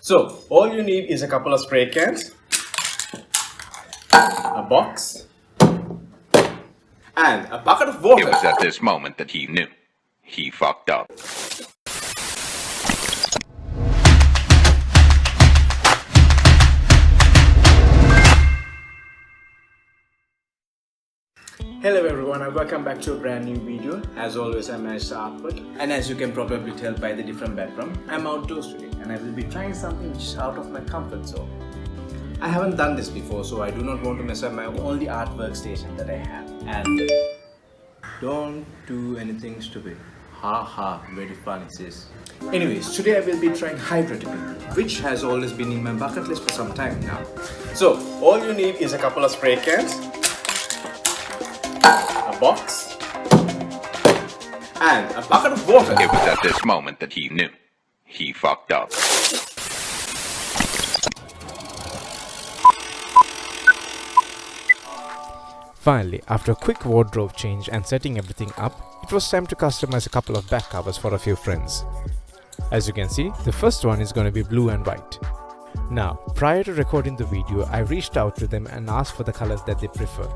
So all you need is a couple of spray cans, a box, and a bucket of water. It was at this moment that he knew. He fucked up. Hello everyone and welcome back to a brand new video. As always, I'm Mr. Artwork, and as you can probably tell by the different background, I'm outdoors today and I will be trying something which is out of my comfort zone. I haven't done this before, so I do not want to mess up my only art workstation that I have. And don't do anything stupid. Ha, very funny sis. Anyways, today I will be trying hydro dipping, which has always been in my bucket list for some time now. So all you need is a couple of spray cans, a box, and a bucket of water. It was at this moment that he knew. He fucked up. Finally, after a quick wardrobe change and setting everything up, it was time to customize a couple of back covers for a few friends. As you can see, the first one is going to be blue and white. Now, prior to recording the video, I reached out to them and asked for the colors that they prefer.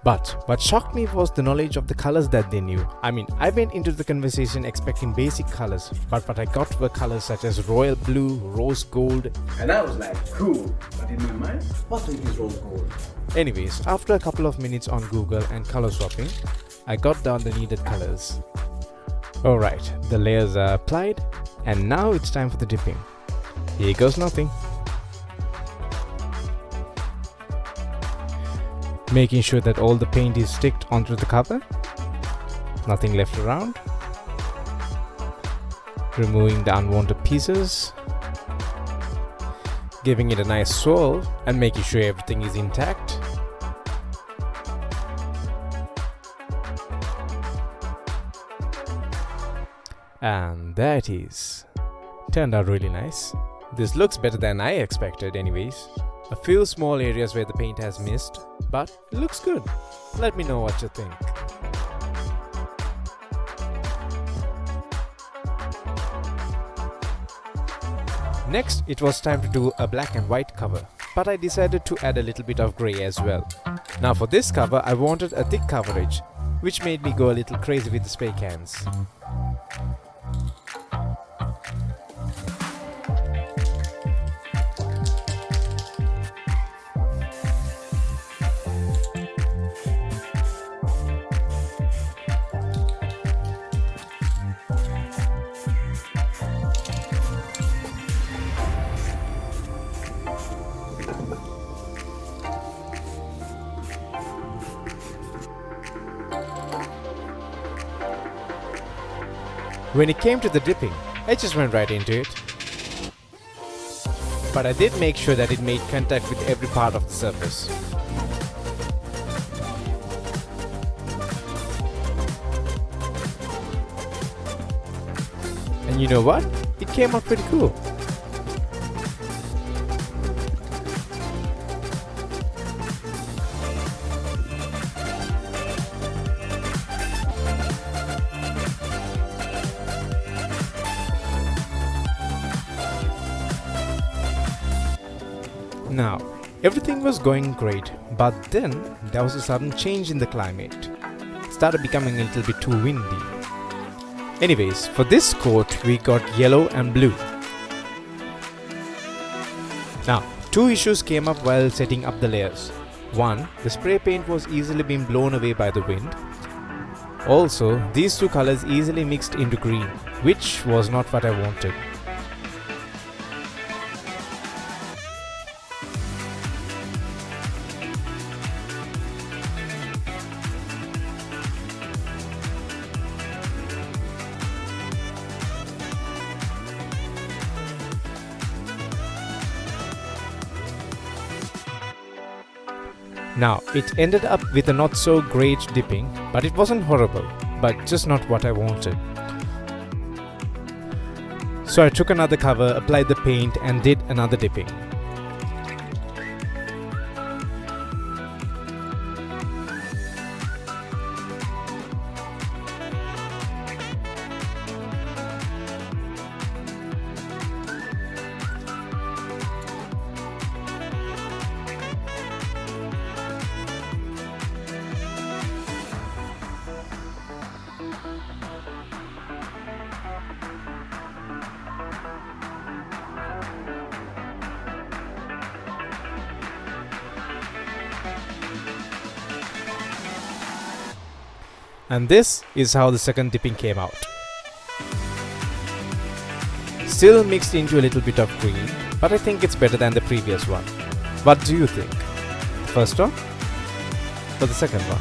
But what shocked me was the knowledge of the colors that they knew. I mean, I went into the conversation expecting basic colors, but what I got were colors such as royal blue, rose gold, And I was like, cool. But in my mind, what the heck is rose gold? Anyways, after a couple of minutes on Google and color swapping, I got down the needed colors. Alright, the layers are applied and now it's time for the dipping. Here goes nothing. Making sure that all the paint is sticked onto the cover. Nothing left around. Removing the unwanted pieces. Giving it a nice swirl and making sure everything is intact. And there it is. Turned out really nice. This looks better than I expected anyways. A few small areas where the paint has missed, but it looks good. Let me know what you think. Next, it was time to do a black and white cover, but I decided to add a little bit of grey as well. Now for this cover, I wanted a thick coverage, which made me go a little crazy with the spray cans. When it came to the dipping, I just went right into it. But I did make sure that it made contact with every part of the surface. And you know what? It came out pretty cool. Now, everything was going great, but then there was a sudden change in the climate. It started becoming a little bit too windy. Anyways, for this coat we got yellow and blue. Now, two issues came up while setting up the layers. One, the spray paint was easily being blown away by the wind. Also, these two colors easily mixed into green, which was not what I wanted. Now, it ended up with a not so great dipping, but it wasn't horrible, but just not what I wanted. So I took another cover, applied the paint and did another dipping. And this is how the second dipping came out. Still mixed into a little bit of green, but I think it's better than the previous one. What do you think? The first one or the second one?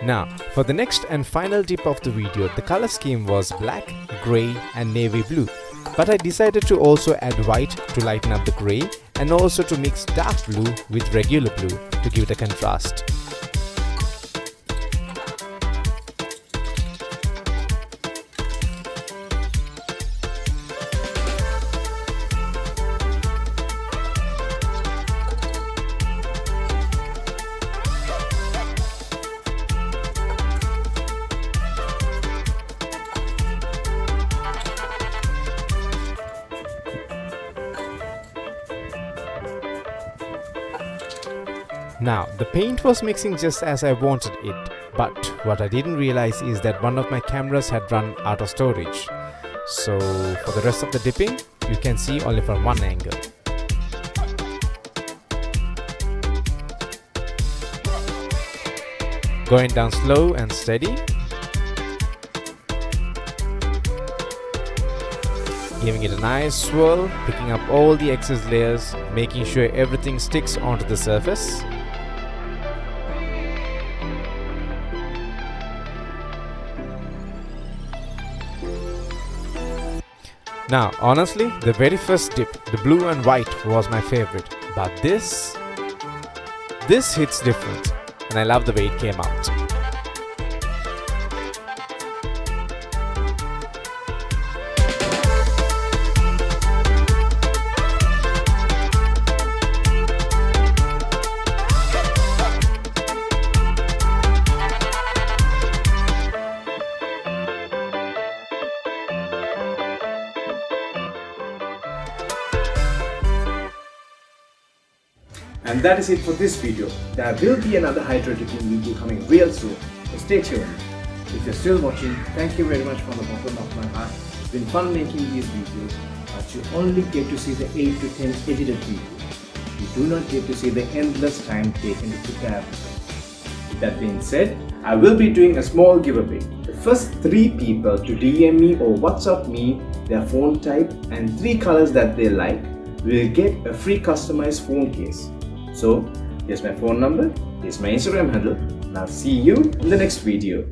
Now, for the next and final dip of the video, the color scheme was black, grey and navy blue. But I decided to also add white to lighten up the grey and also to mix dark blue with regular blue to give it a contrast. Now, the paint was mixing just as I wanted it, but what I didn't realize is that one of my cameras had run out of storage. So, for the rest of the dipping, you can see only from one angle. Going down slow and steady. Giving it a nice swirl, picking up all the excess layers, making sure everything sticks onto the surface. Now, honestly, the very first dip, the blue and white, was my favorite. But this hits different, and I love the way it came out. And that is it for this video. There will be another hydro dipping video coming real soon, so stay tuned. If you're still watching, thank you very much from the bottom of my heart. It's been fun making these videos, but you only get to see the 8 to 10 edited videos. You do not get to see the endless time taken to prepare. With that being said, I will be doing a small giveaway. The first 3 people to DM me or WhatsApp me their phone type and 3 colors that they like will get a free customized phone case. So, here's my phone number, here's my Instagram handle, and I'll see you in the next video.